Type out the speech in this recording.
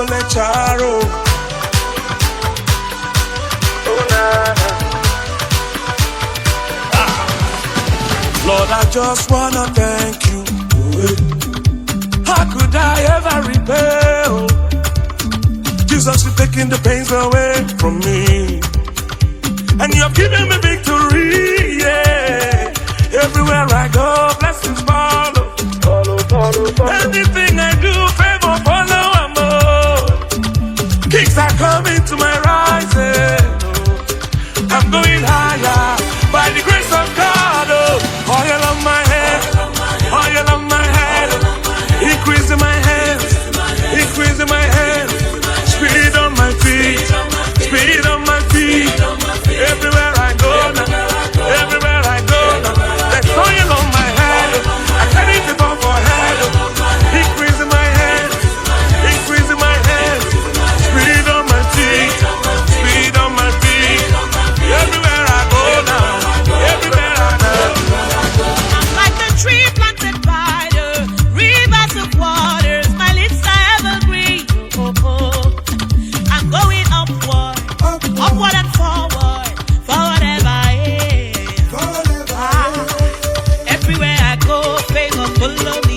double charo. Oh, nah. Lord, I just wanna thank you. How could I ever repay? Oh, Jesus, you're taking the pains away from me, and you're giving me victory. Yeah, everywhere I go, blessings follow. Anything I do, favor follow. I'm kicks are coming to my rising. Oh, I'm going higher by the grace of God. Oh, oil on my head, oil on my head, increase in my hands, increase in my hands, speed on my feet, speed on my feet. Everywhere I go now, everywhere I go now, there's oil on my head. I carry it above my head, increase in my hands, increase in my hands, speed on my feet, speed on my feet. Everywhere I go now, everywhere I go. I'm like the tree planted by the rivers of waters. My lips are evergreen. Oh, oh. I'm going upward, upward and forward, forward ever. Everywhere I go, favor full of